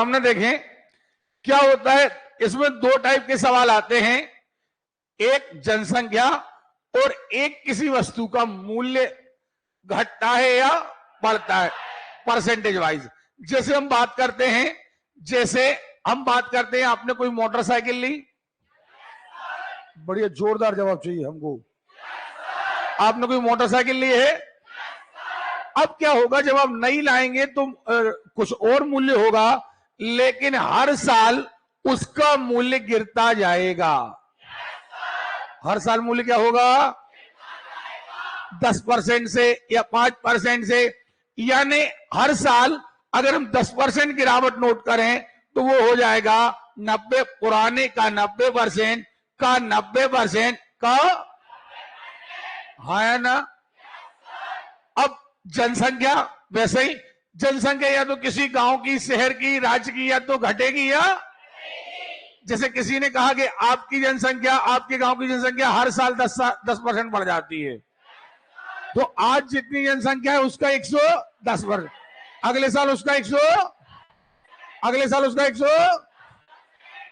सामने देखें क्या होता है। इसमें दो टाइप के सवाल आते हैं, एक जनसंख्या और एक किसी वस्तु का मूल्य घटता है या बढ़ता है परसेंटेज वाइज। जैसे हम बात करते हैं आपने कोई मोटरसाइकिल ली, बढ़िया जोरदार जवाब चाहिए हमको। आपने कोई मोटरसाइकिल ली है, अब क्या होगा जब आप नई लाएंगे तो कुछ और मूल्य होगा, लेकिन हर साल उसका मूल्य गिरता जाएगा। हर साल मूल्य क्या होगा, 10% से या 5% से, यानी हर साल अगर हम 10% गिरावट नोट करें तो वो हो जाएगा 90, पुराने का 90% का 90% का, है ना। अब जनसंख्या वैसे ही, जनसंख्या या तो किसी गांव की, शहर की, राज्य की, या तो घटेगी या, जैसे किसी ने कहा कि आपकी जनसंख्या, आपके गांव की जनसंख्या हर साल 10% बढ़ जाती है, तो आज जितनी जनसंख्या है उसका 110%, अगले साल उसका 100,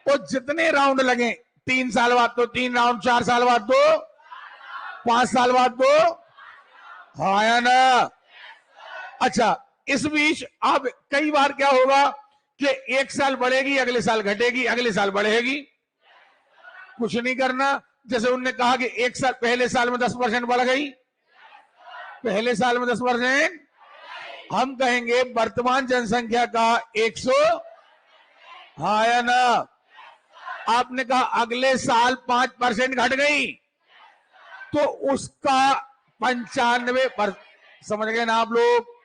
तो जितने राउंड लगे, 3 साल बाद तो 3 राउंड, 4 साल बाद तो 5 साल बाद तो, हाँ या ना। अच्छा, इस बीच अब कई बार क्या होगा कि एक साल बढ़ेगी, अगले साल घटेगी, अगले साल बढ़ेगी, कुछ नहीं करना। जैसे उन्होंने कहा कि एक साल, पहले साल में 10% बढ़ गई, पहले साल में 10%, हम कहेंगे वर्तमान जनसंख्या का 100, हाँ या ना। आपने कहा अगले साल 5% घट गई तो उसका 95%, समझ गए ना आप लोग।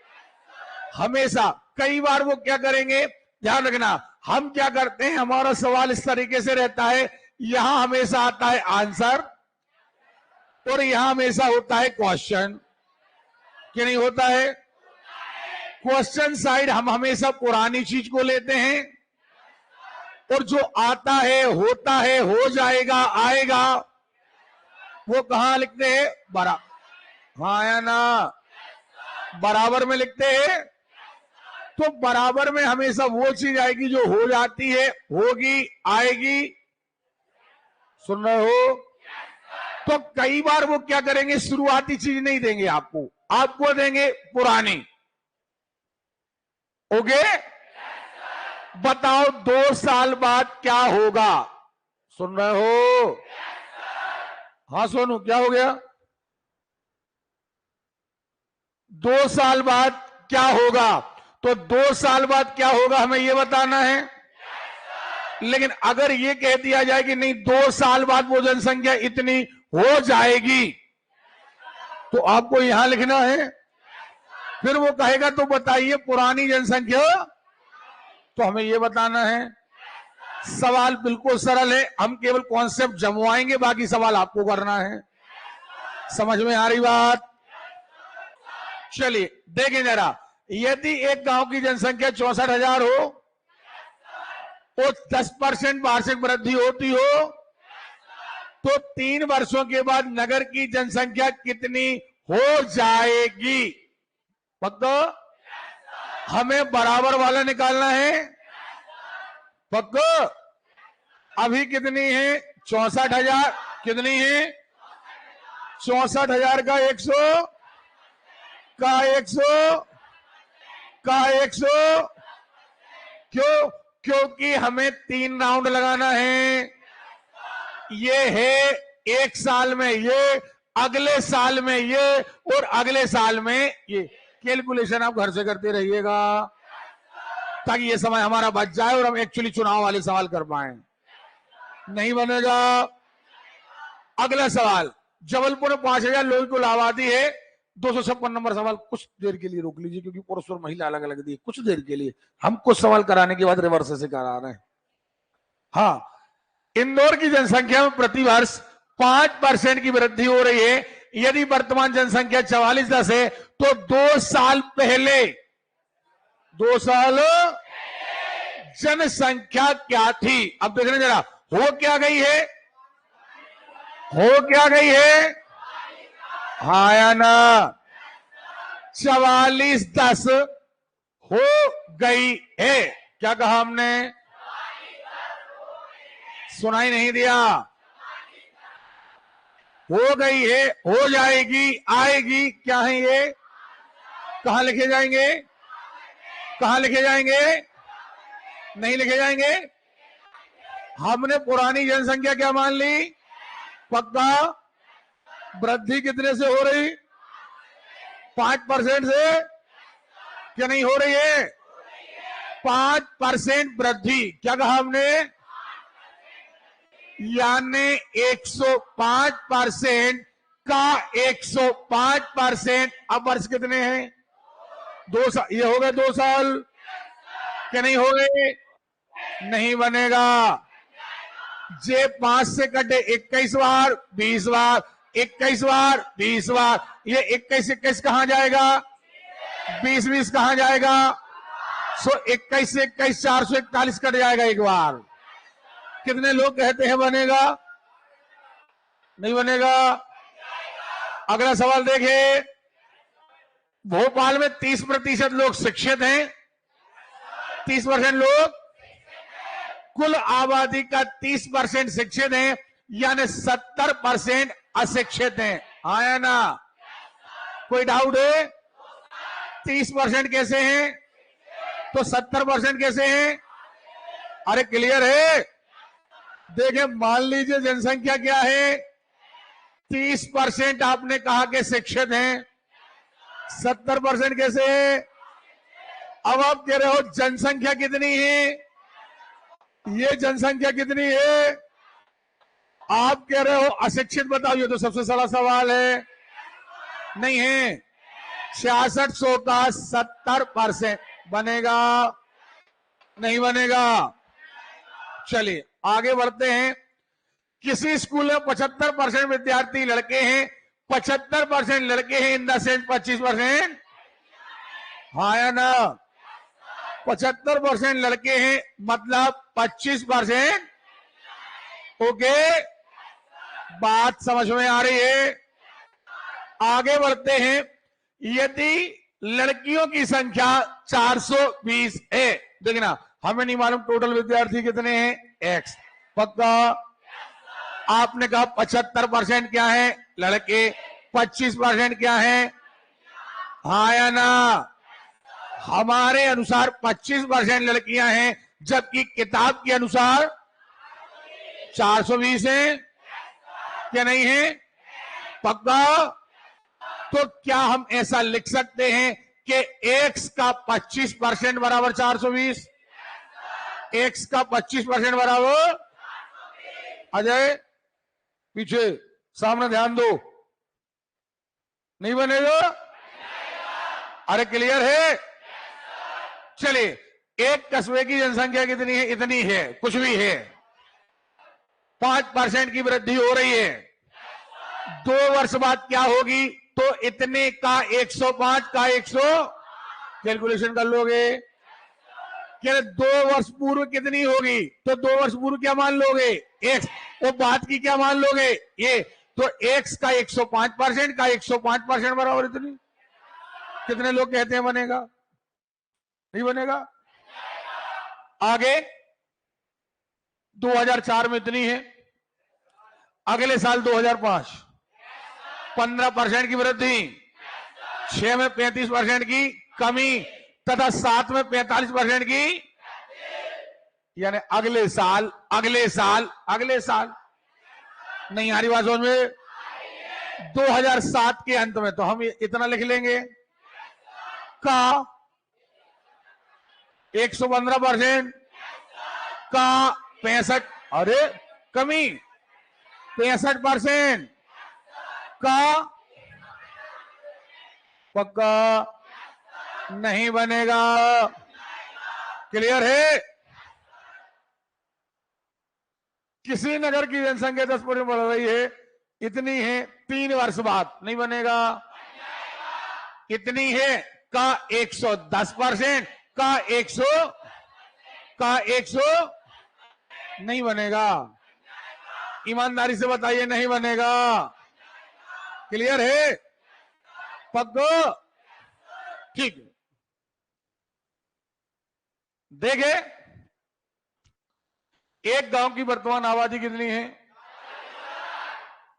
हमेशा, कई बार वो क्या करेंगे, ध्यान रखना, हम क्या करते हैं, हमारा सवाल इस तरीके से रहता है, यहां हमेशा आता है आंसर और यहां हमेशा होता है क्वेश्चन, कि नहीं होता है। क्वेश्चन साइड हम हमेशा पुरानी चीज को लेते हैं, और जो आता है, होता है, हो जाएगा, आएगा, वो कहां लिखते हैं, हाँ या ना, बराबर में लिखते हैं। तो बराबर में हमेशा वो चीज आएगी जो हो जाती है, होगी, आएगी, सुन रहे हो। तो कई बार वो क्या करेंगे, शुरुआती चीज नहीं देंगे आपको, आपको देंगे पुरानी। ओके, बताओ 2 साल बाद क्या होगा, सुन रहे हो। हाँ सोनू, क्या हो गया, 2 साल बाद क्या होगा, तो 2 साल बाद क्या होगा हमें यह बताना है। लेकिन अगर यह कह दिया जाए कि नहीं 2 साल बाद वो जनसंख्या इतनी हो जाएगी, तो आपको यहां लिखना है। फिर वो कहेगा तो बताइए पुरानी जनसंख्या, तो हमें यह बताना है। सवाल बिल्कुल सरल है, हम केवल कॉन्सेप्ट जमवाएंगे, बाकी सवाल आपको करना है। समझ में आ रही बात। चलिए देखें जरा, यदि एक गांव की जनसंख्या 64,000 हो और 10% वार्षिक वृद्धि होती हो, तो 3 वर्षों के बाद नगर की जनसंख्या कितनी हो जाएगी। पक्का, हमें बराबर वाला निकालना है। पक्का, अभी कितनी है, 64,000, कितनी है, 64,000 का 100 का 100 का 100, क्यों, क्योंकि हमें 3 राउंड लगाना है। ये है एक साल में ये, अगले साल में ये, और अगले साल में ये। कैलकुलेशन आप घर से करते रहिएगा ताकि ये समय हमारा बच जाए और हम एक्चुअली चुनाव वाले सवाल कर पाए। नहीं बनेगा। अगला सवाल, जबलपुर में 5,000 लोगों की आबादी है, 256 नंबर सवाल। कुछ देर के लिए रोक लीजिए क्योंकि पुरुष और महिला अलग अलग दी, कुछ देर के लिए हम कुछ सवाल कराने के बाद रिवर्स से करा रहे हैं। हाँ, इंदौर की जनसंख्या में प्रति वर्ष 5% की वृद्धि हो रही है। यदि वर्तमान जनसंख्या 4410 है तो 2 साल पहले, 2 साल जनसंख्या क्या थी। अब देख रहे जरा, हो क्या गई है, हो क्या गई है, हाँ या ना, 4410 हो गई है। क्या कहा हमने? सुनाई नहीं दिया। हो गई है, हो जाएगी, आएगी, क्या है ये? कहां लिखे जाएंगे? कहां लिखे जाएंगे? नहीं लिखे जाएंगे। हमने पुरानी जनसंख्या क्या मान ली? पक्का। वृद्धि कितने से हो रही? 5% से। क्या नहीं हो रही है? 5% वृद्धि। क्या कहा हमने? यानी 105% का 105%। अब वर्ष कितने हैं? 2 साल। ये हो गए 2 साल। क्या नहीं हो गए? नहीं बनेगा। जे 5 से कटे 21 बार, 20 बार, 21 बार, 20 बार। ये 21 कहां जाएगा? 20 कहां जाएगा? 21 से 21 441 कट जाएगा एक बार। कितने लोग कहते हैं बनेगा? नहीं बनेगा। अगला सवाल देखिए। भोपाल में 30% लोग शिक्षित हैं। 30% लोग, कुल आबादी का 30% शिक्षित हैं, यानी 70% अशिक्षित हैं। हाँ या ना? कोई डाउट है? 30% कैसे हैं तो 70% कैसे हैं? अरे क्लियर है? देखिए, मान लीजिए जनसंख्या क्या है? 30% आपने कहा कि शिक्षित हैं, 70% कैसे है? अब आप कह रहे हो जनसंख्या कितनी है? ये जनसंख्या कितनी है? आप कह रहे हो अशिक्षित बताओ। ये तो सबसे बड़ा सवाल है। नहीं है। 6600 का 70% बनेगा? नहीं बनेगा। चलिए आगे बढ़ते हैं। किसी स्कूल में 75% विद्यार्थी लड़के हैं, 75% लड़के हैं, इन द सेंस 25%। हाँ या ना? 75% लड़के हैं, मतलब 25%। ओके, बात समझ में आ रही है? आगे बढ़ते हैं। यदि लड़कियों की संख्या 420 है, देखना, हमें नहीं मालूम टोटल विद्यार्थी कितने हैं। एक्स। पक्का? आपने कहा 75% क्या है? लड़के। 25% क्या है? हाँ या ना? हमारे अनुसार 25% लड़कियां हैं, जबकि किताब के अनुसार 420 है। क्या नहीं है? पक्का? तो क्या हम ऐसा लिख सकते हैं कि एक्स का 25% बराबर 420? एक्स का 25% बराबर? अजय पीछे, सामने ध्यान दो। नहीं बनेगा? अरे क्लियर है? चलिए, एक कस्बे की जनसंख्या कितनी है? इतनी है, कुछ भी है। 5% की वृद्धि हो रही है। 2 वर्ष बाद क्या होगी? तो इतने का 105 का 100 कैलकुलेशन कर लोगे। क्या 2 वर्ष पूर्व कितनी होगी? तो 2 वर्ष पूर्व क्या मान लोगे? एक्स। वो बात की क्या मान लोगे? ये। तो एक्स का 105% का 105% बराबर इतनी। कितने लोग कहते हैं बनेगा? नहीं बनेगा। आगे 2004 में इतनी है, अगले साल 2005 15% की वृद्धि, 6 में 35% की कमी, तथा 7 में 45% की, यानी अगले साल अगले साल अगले साल। नहीं आ रही बात समझ में? 2007 के अंत में तो हम इतना लिख लेंगे का 115% का 65, अरे कमी 65% का। पक्का? नहीं बनेगा। क्लियर है? किसी नगर की जनसंख्या 10% बढ़ रही है, इतनी है 3 वर्ष बाद। नहीं बनेगा। कितनी है? का 110% का 100 नहीं बनेगा। ईमानदारी से बताइए, नहीं बनेगा। क्लियर है? पक्का? ठीक है। देखे एक गांव की वर्तमान आबादी कितनी है?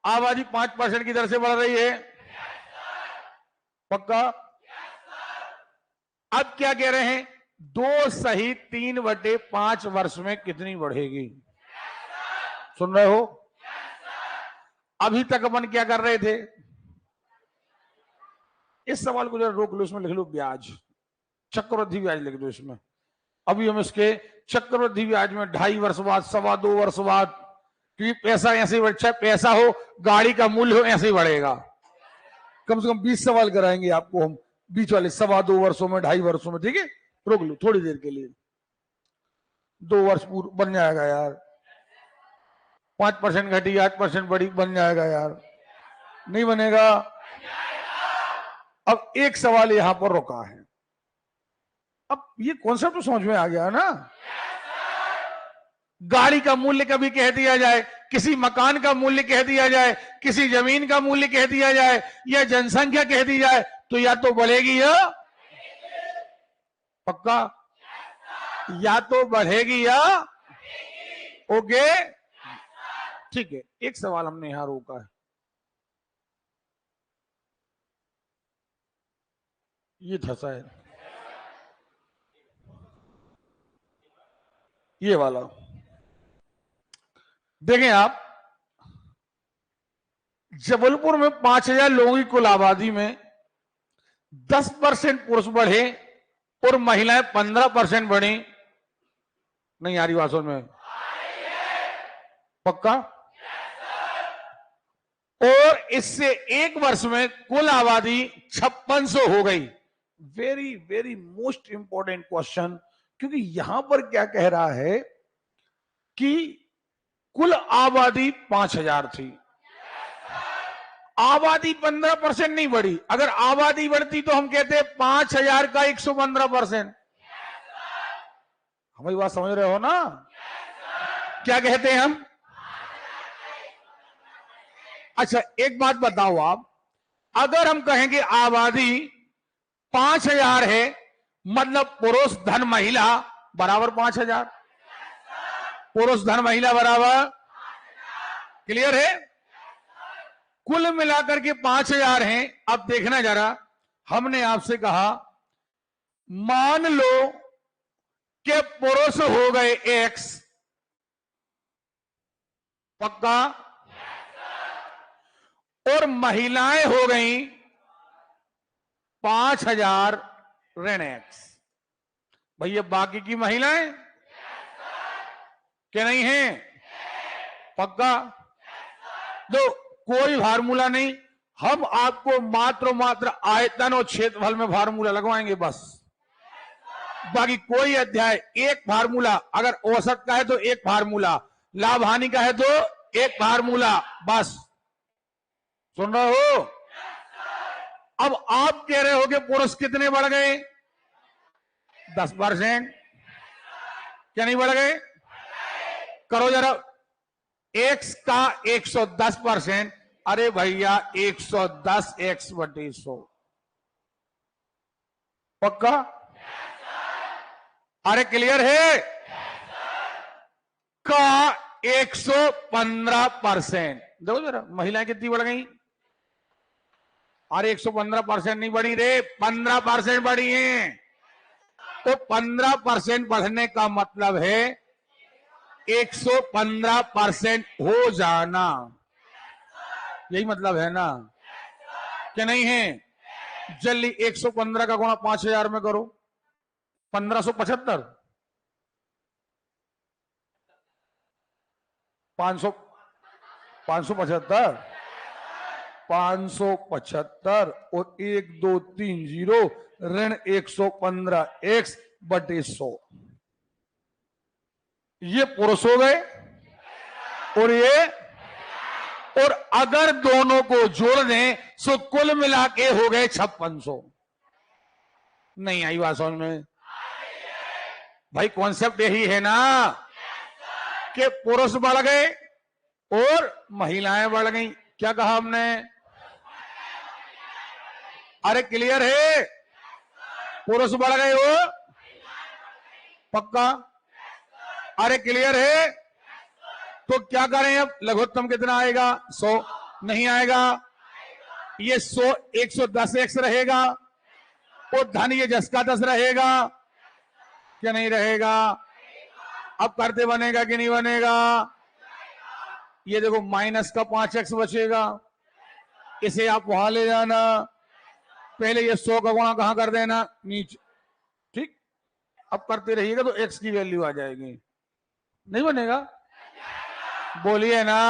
आबादी 5% की दर से बढ़ रही है। पक्का? अब क्या कह रहे हैं? 2 सहित 3/5 वर्ष में कितनी बढ़ेगी? सुन रहे हो? अभी तक अपन क्या कर रहे थे? इस सवाल को जरा रोक लो, इसमें लिख लो ब्याज, चक्रवृद्धि ब्याज लिख दो इसमें। अभी हम इसके चक्रवृद्धि ब्याज में 2.5 वर्ष बाद, 2.25 वर्ष बाद, क्योंकि पैसा ऐसे ही बढ़ता है, पैसा हो, गाड़ी का मूल्य हो, ऐसे ही बढ़ेगा। कम से कम 20 सवाल कराएंगे आपको हम बीच वाले 2.25 वर्षों में, 2.5 वर्षों में। ठीक है, रोक लो थोड़ी देर के लिए। 2 वर्ष पूर्व बन जाएगा यार। 5% घटी, 8% बढ़ी, बन जाएगा यार। नहीं बनेगा? अब एक सवाल यहां पर रुका है। अब ये कॉन्सेप्ट तो समझ में आ गया ना? गाड़ी का मूल्य कभी कह दिया जाए, किसी मकान का मूल्य कह दिया जाए, किसी जमीन का मूल्य कह दिया जाए, या जनसंख्या कह दी जाए, तो या तो बढ़ेगी या पक्का, या तो बढ़ेगी या ओके। ठीक है, एक सवाल हमने यहां रोका है, ये था शायद ये वाला। देखें आप, जबलपुर में 5,000 लोगों की कुल आबादी में 10% पुरुष बढ़े और महिलाएं 15% बढ़ी। नहीं आ रही बात समझ में? पक्का? और इससे एक वर्ष में कुल आबादी 5600 हो गई। Very very most important question, क्योंकि यहां पर क्या कह रहा है कि कुल आबादी 5,000 थी, आबादी 15% नहीं बढ़ी। अगर आबादी बढ़ती तो हम कहते 5,000 का 115%। हमारी बात समझ रहे हो ना? क्या कहते हैं हम? अच्छा एक बात बताओ आप, अगर हम कहेंगे आबादी 5,000 है, मतलब पुरुष धन महिला बराबर 5,000, पुरुष धन महिला बराबर, क्लियर है? कुल मिलाकर के 5,000 हैं। अब देखना जरा, हमने आपसे कहा मान लो कि पुरुष हो गए X, पक्का, और महिलाएं हो गई 5,000 ऋण X। भैया बाकी की महिलाएं क्या नहीं है? पक्का? तो कोई फार्मूला नहीं, हम आपको मात्र आयतन और क्षेत्रफल में फार्मूला लगवाएंगे बस। बाकी कोई अध्याय, एक फार्मूला, अगर औसत का है तो एक फार्मूला, लाभ हानि का है तो एक फार्मूला, बस। सुन रहे हो? अब आप कह रहे हो कि पुरुष कितने बढ़ गए? 10%। क्या नहीं बढ़ गए? करो जरा, X का 110%। अरे भैया 110x/100, पक्का? अरे क्लियर है? का 115%। देखो जरा महिलाएं कितनी बढ़ गई? अरे 115% नहीं बढ़ी रे, 15% बढ़ी है। तो 15% बढ़ने का मतलब है 115% हो जाना, यही मतलब है ना? क्या नहीं है? जल्दी 115 का गुणा 5,000 में करो, 1575, 575, 575 और 1 2 3 0 ऋण 115x/100। ये पुरुष हो गए और ये, और अगर दोनों को जोड़ दें तो कुल मिला के हो गए 5600। नहीं आई बात समझ में? भाई कॉन्सेप्ट यही है ना कि पुरुष बढ़ गए और महिलाएं बढ़ गई। क्या कहा हमने? अरे क्लियर है? पुरुष बढ़ गए हो पक्का? अरे क्लियर है? तो क्या करें अब? लघुत्तम कितना आएगा? 100 नहीं आएगा। ये 100 110 एक्स रहेगा। वो धन ये 10 का 10 रहेगा क्या नहीं रहेगा? अब करते बनेगा कि नहीं बनेगा? ये देखो माइनस का 5x बचेगा, इसे आप वहां ले जाना, पहले ये 100 का गुणा कहां कर देना? नीचे। ठीक, अब करते रहिएगा तो x की वैल्यू आ जाएगी। नहीं बनेगा? बोलिए ना।